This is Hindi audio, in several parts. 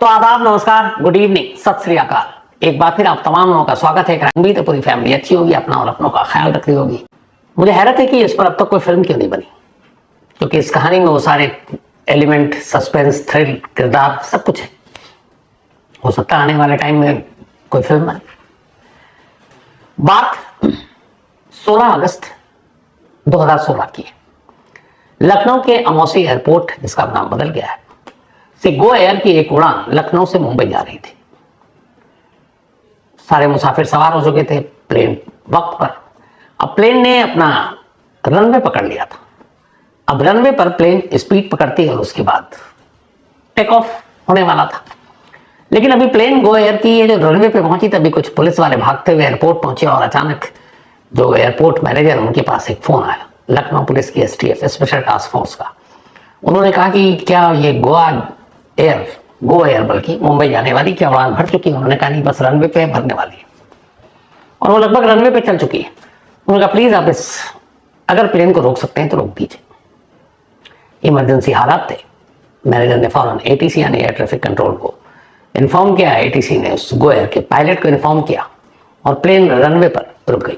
तो आदाब, नमस्कार, गुड इवनिंग, सत श्री अकाल। एक बार फिर आप तमाम लोगों का स्वागत है। उम्मीद है पूरी फैमिली अच्छी होगी, अपना और अपनों का ख्याल रख रही होगी। मुझे हैरत है कि इस पर अब तक कोई फिल्म क्यों नहीं बनी, क्योंकि इस कहानी में वो सारे एलिमेंट, सस्पेंस, थ्रिल, किरदार सब कुछ है। हो सकता है आने वाले टाइम में कोई फिल्म बने। बात 16 अगस्त 2016 की है। लखनऊ के अमौसी एयरपोर्ट, जिसका नाम बदल गया है, से गो एयर की एक उड़ान लखनऊ से मुंबई जा रही थी। सारे मुसाफिर सवार हो चुके थे, प्लेन वक्त पर। अब प्लेन ने अपना रनवे पकड़ लिया था। अब रनवे पर प्लेन स्पीड पकड़ती है और उसके बाद टेक ऑफ होने वाला था। लेकिन अभी प्लेन गो एयर की ये जो रनवे पे पहुंची, तभी कुछ पुलिस वाले भागते हुए एयरपोर्ट पहुंचे और अचानक जो एयरपोर्ट मैनेजर, उनके पास एक फोन आया, लखनऊ पुलिस की STF, स्पेशल टास्क फोर्स का। उन्होंने कहा कि क्या ये गो एयर बल्कि मुंबई जाने वाली क्या उड़ान भर चुकी है? उन्होंने कहा नहीं, बस रनवे पे भरने वाली है। और वो लगभग रनवे पे चल चुकी है। उन्होंने कहा प्लीज आप अगर प्लेन को रोक सकते हैं तो रोक दीजिए, इमरजेंसी हालात थे। मैनेजर ने फौरन ATC यानी एयर ट्रैफिक कंट्रोल को इन्फॉर्म किया। ATC ने उस गो एयर के पायलट को इन्फॉर्म किया और प्लेन रनवे पर रुक गई।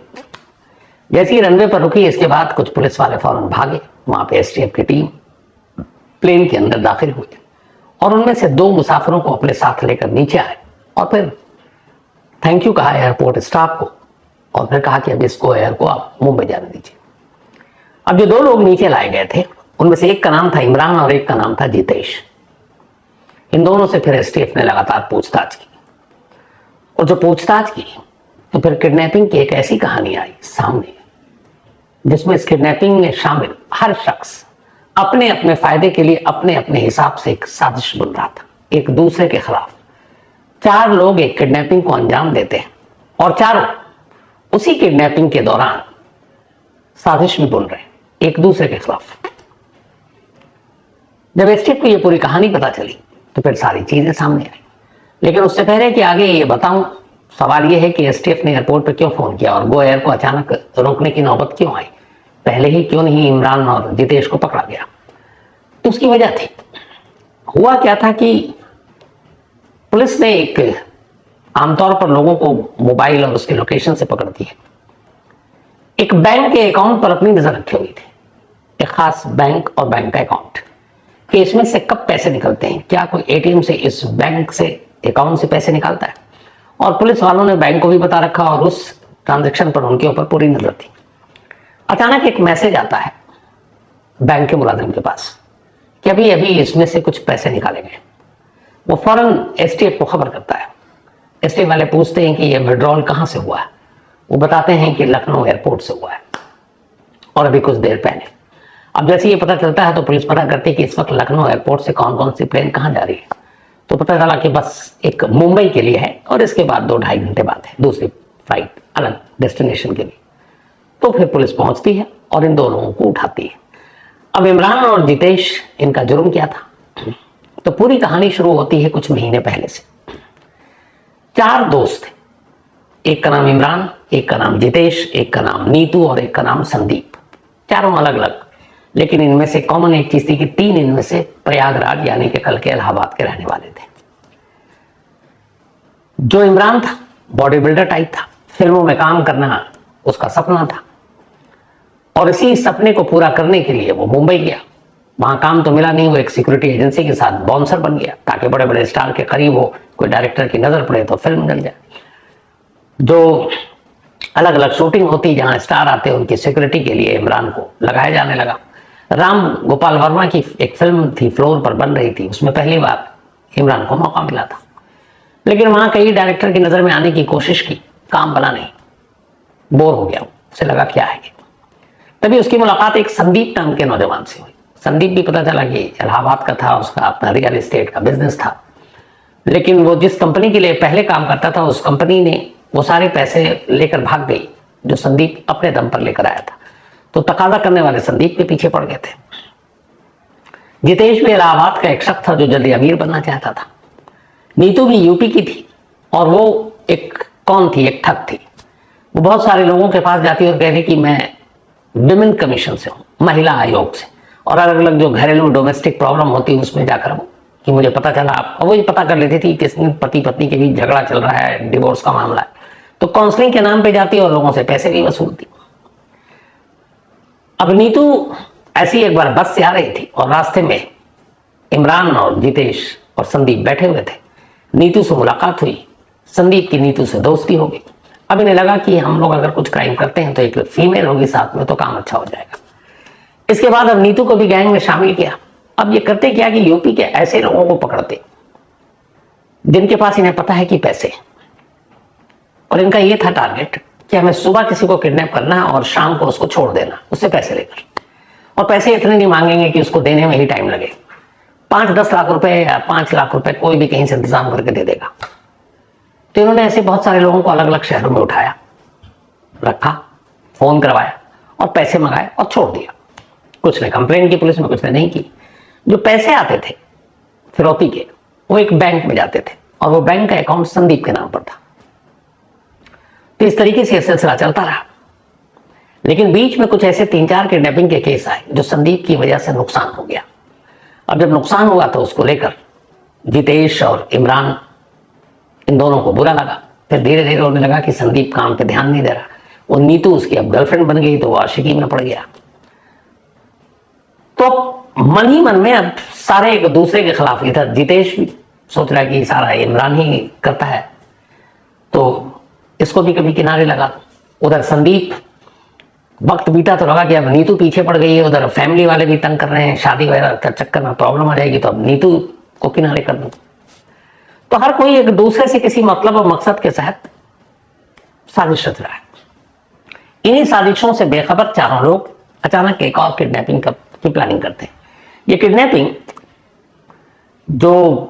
जैसे ही रनवे पर रुकी, इसके बाद कुछ पुलिस वाले फौरन भागे। वहां पे STF की टीम प्लेन के अंदर दाखिल हुई और उनमें से 2 मुसाफिरों को अपने साथ लेकर नीचे आए और फिर थैंक यू कहा एयरपोर्ट स्टाफ को और फिर कहा कि अब इस गो एयर को आप मुंबई जाने दीजिए। अब जो 2 लोग नीचे लाए गए थे, उनमें से एक का नाम था इमरान और एक का नाम था जितेश। इन दोनों से फिर STF ने लगातार पूछताछ की और जो पूछताछ की तो फिर किडनैपिंग की एक ऐसी कहानी आई सामने, जिसमें इस किडनैपिंग में शामिल हर शख्स अपने अपने फायदे के लिए अपने अपने हिसाब से एक साजिश बुन रहा था, एक दूसरे के खिलाफ। 4 लोग एक किडनैपिंग को अंजाम देते हैं और चारों उसी किडनैपिंग के दौरान साजिश भी बुन रहे हैं एक दूसरे के खिलाफ। जब STF को ये पूरी कहानी पता चली तो फिर सारी चीजें सामने आई। लेकिन उससे पहले कि आगे ये बताऊं, सवाल ये है कि STF ने एयरपोर्ट पर क्यों फोन किया और गो एयर को अचानक रोकने की नौबत क्यों आई? पहले ही क्यों नहीं इमरान और जितेश को पकड़ा गया? तो उसकी वजह थी। हुआ क्या था कि पुलिस ने आमतौर पर लोगों को मोबाइल और उसके लोकेशन से पकड़ती है। एक बैंक के अकाउंट पर अपनी नजर रखी हुई थी, एक खास बैंक और बैंक का अकाउंट, कि इसमें से कब पैसे निकलते हैं, क्या कोई ATM से इस बैंक से अकाउंट से पैसे निकालता है। और पुलिस वालों ने बैंक को भी बता रखा और उस ट्रांजैक्शन पर उनके ऊपर पूरी नजर थी। अचानक एक मैसेज आता है बैंक के मुलाजिम के पास कि अभी अभी इसमें से कुछ पैसे निकाले गए। वो फौरन STF को खबर करता है। STF वाले पूछते हैं कि ये विड्रॉल कहाँ से हुआ है। वो बताते हैं कि लखनऊ एयरपोर्ट से हुआ है और अभी कुछ देर पहले। अब जैसे ये पता चलता है तो पुलिस पता करती है कि इस वक्त लखनऊ एयरपोर्ट से कौन कौन सी प्लेन कहाँ जा रही है। तो पता चला कि बस एक मुंबई के लिए है और इसके बाद 2-2.5 घंटे बाद है दूसरी फ्लाइट अलग डेस्टिनेशन के लिए। तो फिर पुलिस पहुंचती है और इन 2 लोगों को उठाती है। अब इमरान और जितेश, इनका जुर्म क्या था? तो पूरी कहानी शुरू होती है कुछ महीने पहले से। 4 दोस्त थे, एक का नाम इमरान, एक का नाम जितेश, एक का नाम नीतू और एक का नाम संदीप। चारों अलग अलग, लेकिन इनमें से कॉमन एक चीज थी कि 3 इनमें से प्रयागराज यानी कि कल के इलाहाबाद के रहने वाले थे। जो इमरान था बॉडी बिल्डर टाइप था, फिल्मों में काम करना उसका सपना था और इसी सपने को पूरा करने के लिए वो मुंबई गया। वहां काम तो मिला नहीं, वो एक सिक्योरिटी एजेंसी के साथ बाउंसर बन गया ताकि बड़े बड़े स्टार के करीब हो, कोई डायरेक्टर की नजर पड़े तो फिल्म बन जाए। जो अलग अलग शूटिंग होती जहां स्टार आते उनकी सिक्योरिटी के लिए इमरान को लगाया जाने लगा। राम गोपाल वर्मा की एक फिल्म थी, फ्लोर पर बन रही थी, उसमें पहली बार इमरान को मौका मिला था। लेकिन वहां कई डायरेक्टर की नजर में आने की कोशिश की, काम बना नहीं, बोर हो गया, उसे लगा क्या है। तभी उसकी मुलाकात एक संदीप नाम के नौजवान से हुई। संदीप भी पता चला कि इलाहाबाद का था, उसका अपना रियल एस्टेट का बिजनेस था। लेकिन वो जिस कंपनी के लिए पहले काम करता था, उस कंपनी ने वो सारे पैसे लेकर भाग गई जो संदीप अपने दम पर लेकर आया था। तो तकाजा करने वाले संदीप के पीछे पड़ गए थे। जितेश भी इलाहाबाद का एक शख्स था जो जल्दी अमीर बनना चाहता था। नीतू भी यूपी की थी और वो एक ठग थी। वो बहुत सारे लोगों के पास जाती और कहती कि मैं विमेन कमीशन से हूँ, महिला आयोग से, और अलग अलग जो घरेलू डोमेस्टिक प्रॉब्लम होती है उसमें जाकर वो कि मुझे पता चला, और वो ये पता कर लेती थी कि पति पत्नी के बीच झगड़ा चल रहा है, डिवोर्स का मामला है, तो काउंसलिंग के नाम पे जाती और लोगों से पैसे भी वसूलती। अब नीतू ऐसी एक बार बस से आ रही थी और रास्ते में इमरान और जितेश और संदीप बैठे हुए थे। नीतू से मुलाकात हुई, संदीप की नीतू से दोस्ती हो गई। अब इन्हें लगा कि हम लोग अगर कुछ क्राइम करते हैं तो एक फीमेल होगी साथ में तो काम अच्छा हो जाएगा। इसके बाद अब नीतू को भी गैंग में शामिल किया। अब ये करते क्या कि यूपी के ऐसे लोगों को पकड़ते जिनके पास इन्हें पता है कि पैसे, और इनका ये था टारगेट कि हमें सुबह किसी को किडनैप करना है और शाम को उसको छोड़ देना उससे पैसे लेकर, और पैसे इतने नहीं मांगेंगे कि उसको देने में ही टाइम लगे। 5-10 लाख रुपए या 5 लाख रुपए कोई भी कहीं से इंतजाम करके दे देगा। तो इन्होंने ऐसे बहुत सारे लोगों को अलग अलग शहरों में उठाया, रखा, फोन करवाया और पैसे मंगाए और छोड़ दिया। कुछ ने कंप्लेंट की पुलिस में, कुछ ने नहीं की। जो पैसे आते थे फिरौती के, वो एक बैंक में जाते थे और वो बैंक का अकाउंट संदीप के नाम पर था। तो इस तरीके से सिलसिला चलता रहा। लेकिन बीच में कुछ ऐसे 3-4 किडनैपिंग के केस आए जो संदीप की वजह से नुकसान हो गया। अब जब नुकसान हुआ तो उसको लेकर जितेश और इमरान, इन दोनों को बुरा लगा। फिर धीरे धीरे उन्हें लगा कि संदीप काम पे ध्यान नहीं दे रहा। वो नीतू उसकी अब गर्लफ्रेंड बन गई तो वो आशिकी में पड़ गया। तो मन ही मन में अब सारे एक दूसरे के खिलाफ, इधर जितेश भी सोच रहा है कि सारा इमरान ही करता है तो इसको भी कभी किनारे लगा। उधर संदीप, वक्त बीता तो लगा कि अब नीतू पीछे पड़ गई है, उधर फैमिली वाले भी तंग कर रहे हैं, शादी वगैरह का चक्कर में प्रॉब्लम आ जाएगी तो अब नीतू को किनारे कर दूं। तो हर कोई एक दूसरे से किसी मतलब और मकसद के तहत साजिश रच रहा है। इन्हीं साजिशों से बेखबर चारों लोग अचानक एक और किडनैपिंग की प्लानिंग करते हैं। ये किडनैपिंग जो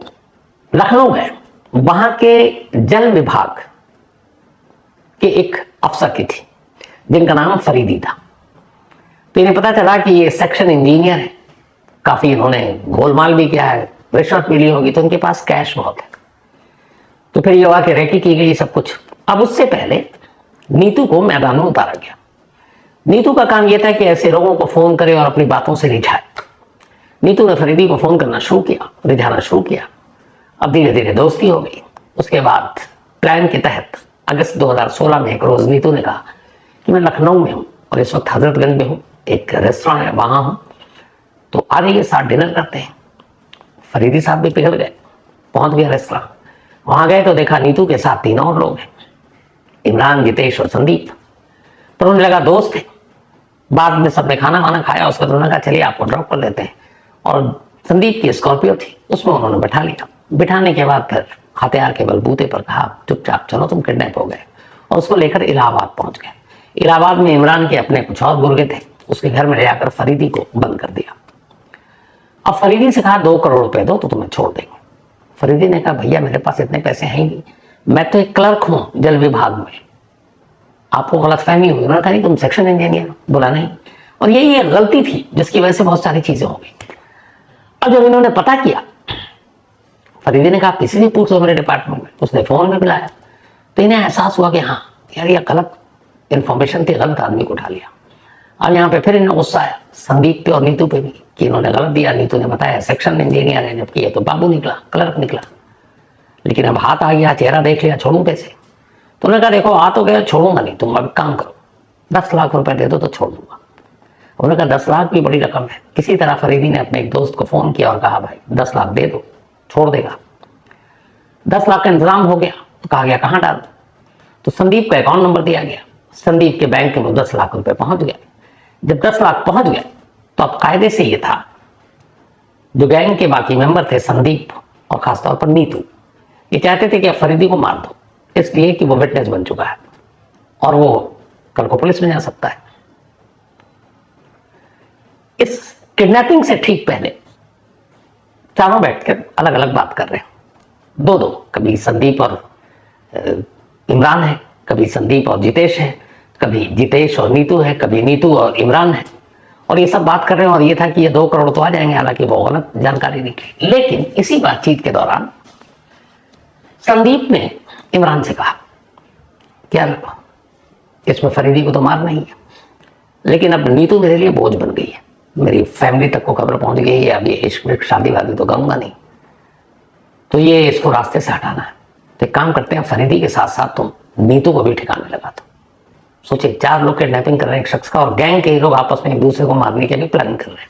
लखनऊ है वहां के जल विभाग के एक अफसर की थी जिनका नाम फरीदी था। तो इन्हें पता चला कि ये सेक्शन इंजीनियर है, काफी इन्होंने गोलमाल भी किया है, रिश्वत मिली होगी, तो उनके पास कैश बहुत है। तो फिर ये हुआ कि रेकी की गई सब कुछ। अब उससे पहले नीतू को मैदान में उतारा गया। नीतू का काम यह था कि ऐसे लोगों को फोन करे और अपनी बातों से रिझाए। नीतू ने फरीदी को फोन करना शुरू किया, रिझाना शुरू किया। अब धीरे धीरे दोस्ती हो गई। उसके बाद प्लान के तहत अगस्त 2016 में एक रोज नीतू ने कहा कि मैं लखनऊ में हूँ और इस वक्त हजरतगंज में हूँ, एक रेस्टोरेंट है वहां हूँ, तो आ जाइए साथ डिनर करते हैं। फरीदी साहब भी पिघल गए, पहुंच गए रेस्टोरेंट। वहां गए तो देखा नीतू के साथ 3 और लोग हैं, इमरान, जितेश और संदीप। पर उन्हें लगा दोस्त है। बाद में सबने खाना वाना खाया, उसके बाद उन्होंने कहा चलिए आपको ड्रॉप कर देते हैं। और संदीप की स्कॉर्पियो थी, उसमें उन्होंने बैठा लिया। बिठाने के बाद फिर हथियार के बलबूते पर कहा चुपचाप चलो तुम किडनैप हो गए, और उसको लेकर इलाहाबाद पहुंच गए। इलाहाबाद में इमरान के अपने कुछ और गुर्गे थे, उसके घर में ले जाकर फरीदी को बंद कर दिया। अब फरीदी से कहा 2 करोड़ रुपए दो तो तुम्हें छोड़ देंगे। फरीदी ने कहा भैया मेरे पास इतने पैसे हैं ही नहीं, मैं तो एक क्लर्क हूं जल विभाग में, आपको गलतफहमी हुई। उन्होंने कहा नहीं तुम सेक्शन इंजीनियर, बोला नहीं। और यही एक गलती थी जिसकी वजह से बहुत सारी चीजें हो गई। अब जब इन्होंने पता किया, फरीदी ने कहा किसी से पूछ लो मेरे डिपार्टमेंट में, उसने फोन में मिलाया तो इन्हें एहसास हुआ कि हाँ यार ये गलत इंफॉर्मेशन थी, गलत आदमी को उठा लिया। अब यहाँ पे फिर इन्हें गुस्सा आया संदीप पे और नीतू पे भी कि इन्होंने गलत दिया। नीतू ने बताया सेक्शन इंजीनियर है, जबकि ये तो बाबू निकला, क्लर्क निकला। लेकिन अब हाथ आ गया, चेहरा देख लिया, छोड़ू कैसे? तो उन्होंने कहा देखो आ तो गया, छोड़ूंगा नहीं, तुम अब काम करो 10 लाख रुपए दे दो तो छोड़ दूंगा। उन्होंने कहा 10 लाख भी बड़ी रकम है। किसी तरह फरीदी ने अपने एक दोस्त को फोन किया और कहा भाई 10 लाख दे दो, छोड़ देगा। 10 लाख का इंतजाम हो गया तो कहा गया कहाँ डाल, तो संदीप का अकाउंट नंबर दिया गया। संदीप के बैंक में 10 लाख रुपए पहुंच गए। जब 10 लाख पहुंच गए तो अब कायदे से ये था, जो गैंग के बाकी मेंबर थे संदीप और खासतौर पर नीतू, ये चाहते थे कि आप फरीदी को मार दो, इसलिए कि वो विटनेस बन चुका है और वो कल को पुलिस में जा सकता है। इस किडनैपिंग से ठीक पहले चारों बैठकर अलग अलग बात कर रहे हैं, 2-2, कभी संदीप और इमरान है, कभी संदीप और जितेश है, कभी जितेश और नीतू है, कभी नीतू और इमरान है, और ये सब बात कर रहे हैं। और ये था कि ये 2 करोड़ तो आ जाएंगे, हालांकि वो गलत जानकारी निकली। लेकिन इसी बातचीत के दौरान संदीप ने इमरान से कहा क्या इसमें फरीदी को तो मारना ही है, लेकिन अब नीतू मेरे लिए बोझ बन गई है, मेरी फैमिली तक को खबर पहुंच गई है, अब ये इश्क शादी वादी तो करूंगा नहीं, तो ये इसको रास्ते से हटाना है। तो एक काम करते हैं, फरीदी के साथ साथ तुम नीतू को भी ठिकाने लगा दो। सोचिए 4 लोग किडनैपिंग कर रहे हैं एक शख्स का, और गैंग के लोग आपस में एक दूसरे को मारने के भी प्लानिंग कर रहे हैं।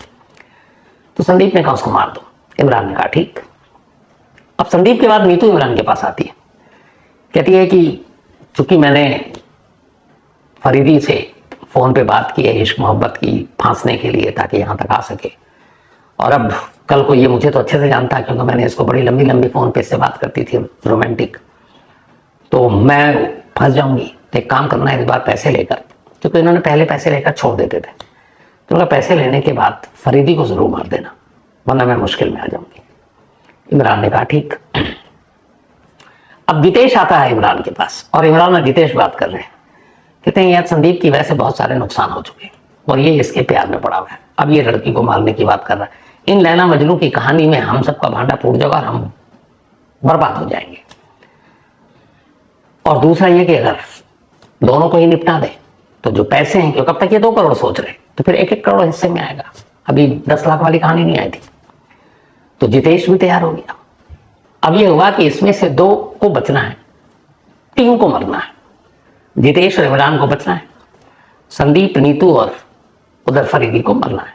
तो संदीप ने कहा उसको मार दो। इमरान ने कहा ठीक। अब संदीप के बाद नीतू इमरान के पास आती है, कहती है कि चूंकि मैंने फरीदी से फोन पे बात की है इश्क मोहब्बत की फांसने के लिए ताकि यहाँ तक आ सके, और अब कल को ये मुझे तो अच्छे से जानता है क्योंकि मैंने इसको बड़ी लंबी लंबी फोन पे इससे बात करती थी रोमांटिक, तो मैं फंस जाऊंगी। तो एक काम करना है, इस बार पैसे लेकर, क्योंकि इन्होंने पहले पैसे लेकर छोड़ देते थे, तो उनका पैसे लेने के बाद फरीदी को जरूर मार देना वरना मैं मुश्किल में आ जाऊंगी। इमरान ने कहा ठीक। अब जितेश आता है इमरान के पास, और इमरान और जितेश बात कर रहे हैं। कहते हैं यार संदीप की वजह से बहुत सारे नुकसान हो चुके हैं और ये इसके प्यार में पड़ा हुआ है, अब ये लड़की को मारने की बात कर रहा है। इन लैला मजनू की कहानी में हम सबका भांडा फूट जाएगा और हम बर्बाद हो जाएंगे। और दूसरा ये कि अगर दोनों को ही निपटा दे तो जो पैसे हैं, क्योंकि अब तक ये 2 करोड़ सोच रहे, तो फिर 1-1 करोड़ हिस्से में आएगा। अभी 10 लाख वाली कहानी नहीं आई थी। तो जितेश भी तैयार हो गया। अब ये हुआ कि इसमें से 2 को बचना है, 3 को मरना है। जितेश और इमरान को बचना है, संदीप, नीतू और उधर फरीदी को मरना है।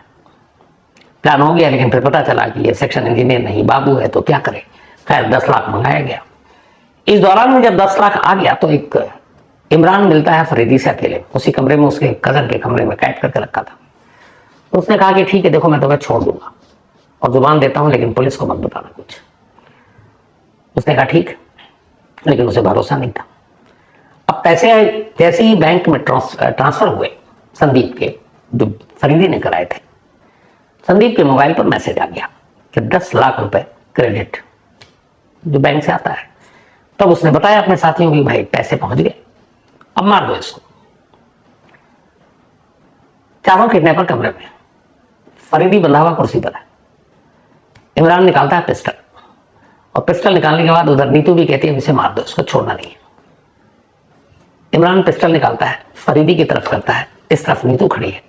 प्लान हो गया, लेकिन फिर पता चला कि ये सेक्शन इंजीनियर नहीं बाबू है, तो क्या करे। खैर 10 लाख मंगाया गया। इस दौरान में जब 10 लाख आ गया तो एक इमरान मिलता है फरीदी से अकेले, उसी कमरे में, उसके कजन के कमरे में कैद करके रखा था। तो उसने कहा कि ठीक है देखो मैं तुम्हें छोड़ दूंगा और जुबान देता हूं, लेकिन पुलिस को मत बताना कुछ। उसने कहा ठीक, लेकिन उसे भरोसा नहीं था। अब पैसे जैसे ही बैंक में ट्रांसफर हुए संदीप के, जो फरीदी ने कराए थे, संदीप के मोबाइल पर मैसेज आ गया कि 10 लाख रुपए क्रेडिट जो बैंक से आता है। तब उसने बताया अपने साथियों की भाई पैसे पहुंच गए, अब मार दो इसको। चारों किडनैपर कमरे में, फरीदी बंधा हुआ कुर्सी पर है। इमरान निकालता है पिस्टल, और पिस्टल निकालने के बाद उधर नीतू भी कहती है इसे मार दो, इसको छोड़ना नहीं है। इमरान पिस्टल निकालता है, फरीदी की तरफ करता है। इस तरफ नीतू खड़ी है,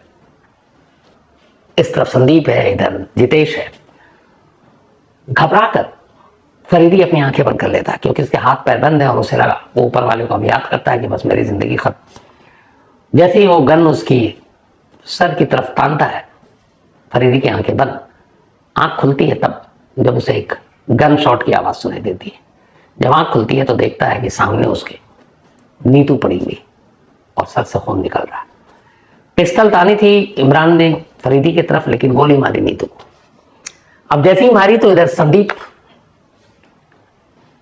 इस तरफ संदीप है, इधर जितेश है। घबराकर फरीदी अपनी आंखें बंद कर लेता है क्योंकि इसके हाथ पैर बंद है और उसे लगा, वो ऊपर वाले को अब याद करता है कि बस मेरी जिंदगी खत्म। जैसे ही वो गन उसकी सर की तरफ तानता है, फरीदी की आंखें बंद, आंख खुलती है तब जब उसे एक गन शॉट की आवाज सुनाई देती है। जब आंख खुलती है तो देखता है कि सामने उसके नीतू पड़ी हुई और सर से खून निकल रहा है। पिस्टल तानी थी इमरान ने फरीदी की तरफ, लेकिन गोली मारी नीतू को। अब जैसे ही मारी तो इधर संदीप,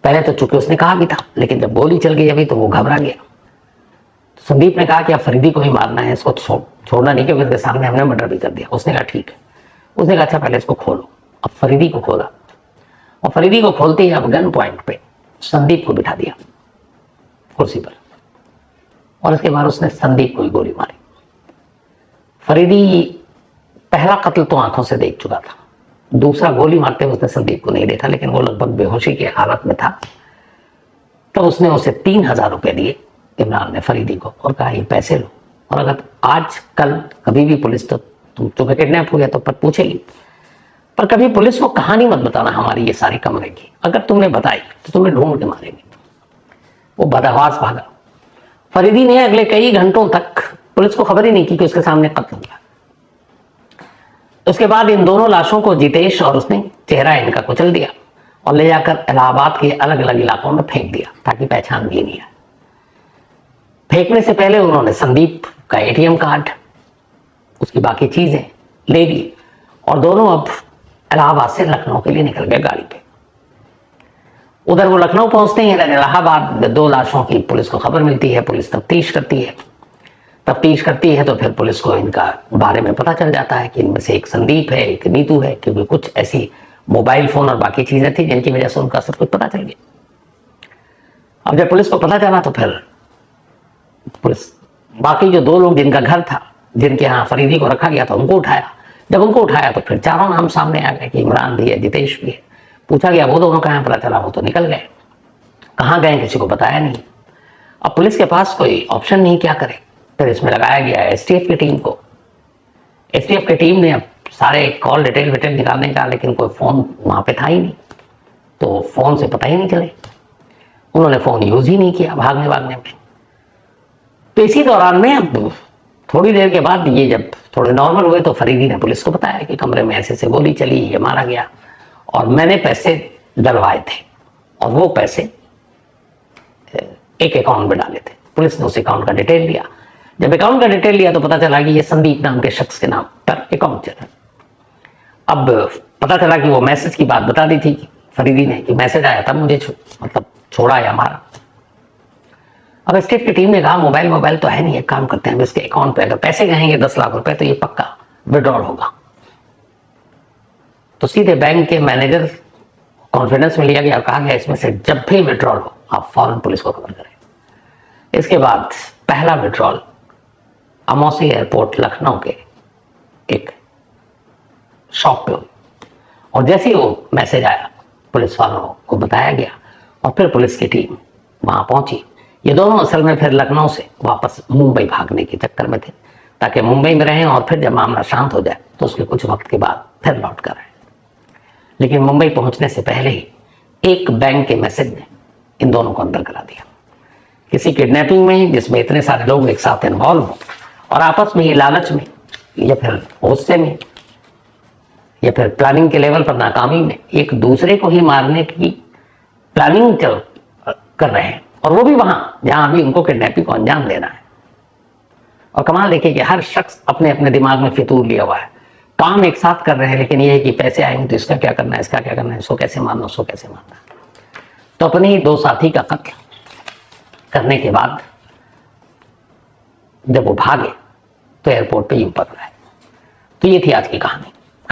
पहले तो चूंकि उसने कहा भी था, लेकिन जब गोली चल गई अभी तो वो घबरा गया। तो संदीप ने कहा कि अब फरीदी को ही मारना है, इसको छोड़ना नहीं, क्योंकि इसके सामने हमने मर्डर भी कर दिया। उसने कहा ठीक है। उसने कहा अच्छा पहले इसको खोलो। अब फरीदी को खोला, और फरीदी को खोलते ही अब गन पॉइंट पे संदीप को बिठा दिया कुर्सी पर, और इसके बाद उसने संदीप को ही गोली मारी। फरीदी पहला कत्ल तो आंखों से देख चुका था, दूसरा गोली मारते हुए उसने संदीप को नहीं देखा, लेकिन वो लगभग बेहोशी की हालत में था। तो उसने उसे 3000 रुपए दिए इमरान ने फरीदी को, और कहा ये पैसे लो, और अगर आज कल कभी भी पुलिस, तो तुम्हें किडनैप हो गया तो पर पूछेगी, पर कभी पुलिस को कहानी मत बताना हमारी ये सारी कमरे की, अगर तुमने बताई तो तुम्हें ढूंढ के मारेंगे। वो बदहवास भागा। फरीदी ने अगले कई घंटों तक पुलिस को खबर ही नहीं की कि उसके सामने कत्ल हुआ। उसके बाद इन दोनों लाशों को जितेश और उसने चेहरा इनका कुचल दिया और ले जाकर इलाहाबाद के अलग अलग इलाकों में फेंक दिया ताकि पहचान भी नहीं आए। फेंकने से पहले उन्होंने संदीप का एटीएम कार्ड, उसकी बाकी चीजें ले ली, और दोनों अब इलाहाबाद से लखनऊ के लिए निकल गए गाड़ी पे। उधर वो लखनऊ पहुंचते ही इलाहाबाद 2 लाशों की पुलिस को खबर मिलती है। पुलिस तफ्तीश करती है तो फिर पुलिस को इनका बारे में पता चल जाता है कि इनमें से एक संदीप है, एक नीतू है, क्योंकि कुछ ऐसी मोबाइल फोन और बाकी चीजें थी जिनकी वजह से उनका सब कुछ पता चल गया। अब जब पुलिस को पता चला तो फिर पुलिस बाकी जो 2 लोग जिनका घर था, जिनके यहाँ फरीदी को रखा गया था, उनको उठाया। जब उनको उठाया तो फिर चारों नाम सामने आ गए कि इमरान भी है, जितेश भी है। पूछा गया वो दोनों कहाँ, पता चला वो तो निकल गए। कहाँ गए किसी को बताया नहीं। अब पुलिस के पास कोई ऑप्शन नहीं, क्या करे। फिर इसमें लगाया गया एसटीएफ की टीम को। एसटीएफ की टीम ने अब सारे कॉल डिटेल निकालने का, लेकिन कोई फोन वहां पे था ही नहीं। तो फोन से पता ही नहीं चले, उन्होंने फोन यूज ही नहीं किया भागने में। तो इसी दौरान में अब थोड़ी देर के बाद ये जब थोड़े नॉर्मल हुए तो फरीदी ने पुलिस को बताया कि कमरे में ऐसे गोली चली, ये मारा गया, और मैंने पैसे डलवाए थे और वो पैसे एक अकाउंट में डाले थे। पुलिस ने उस अकाउंट का डिटेल लिया। जब अकाउंट का डिटेल लिया तो पता चला कि ये संदीप नाम के शख्स के नाम पर अकाउंट चला। अब पता चला कि वो मैसेज की बात बता दी थी फरीदी ने कि मैसेज आया था मुझे मतलब छोड़ा या मारा। अब एसटीएफ की टीम ने कहा मोबाइल तो है नहीं, एक काम करते हैं इसके अकाउंट पे अगर पैसे गएंगे 10 लाख रुपए तो ये पक्का विड्रॉल होगा। तो सीधे बैंक के मैनेजर कॉन्फिडेंस में लिया गया और कहा गया इसमें से जब भी विड्रॉल हो आप फौरन पुलिस को खबर करें। इसके बाद पहला विड्रॉल अमौसी एयरपोर्ट लखनऊ के एक शॉप पे हुई, और जैसे ही वो मैसेज आया पुलिस वालों को बताया गया और फिर पुलिस की टीम वहां पहुंची। ये दोनों असल में फिर लखनऊ से वापस मुंबई भागने के चक्कर में थे ताकि मुंबई में रहें और फिर जब मामला शांत हो जाए तो उसके कुछ वक्त के बाद फिर लौट कर आए। लेकिन मुंबई पहुंचने से पहले ही एक बैंक के मैसेज ने इन दोनों को अंदर करा दिया। किसी किडनैपिंग में जिसमें इतने सारे लोग एक साथ इन्वॉल्व हो और आपस में ये लालच में या फिर गुस्से में या फिर प्लानिंग के लेवल पर नाकामी में एक दूसरे को ही मारने की प्लानिंग कर रहे हैं, और वो भी वहां जहां अभी उनको किडनैपिंग को अंजाम देना है। और कमाल देखिए कि हर शख्स अपने अपने दिमाग में फितूर लिया हुआ है, काम एक साथ कर रहे हैं, लेकिन ये है कि पैसे आएंगे तो इसका क्या करना है, इसका क्या करना है, इसको कैसे मारना, उसको कैसे मारना। तो अपने ही दो साथी का कत्ल करने के बाद जब वो भागे तो एयरपोर्ट पे यूं पकड़ा है। तो ये थी आज की कहानी।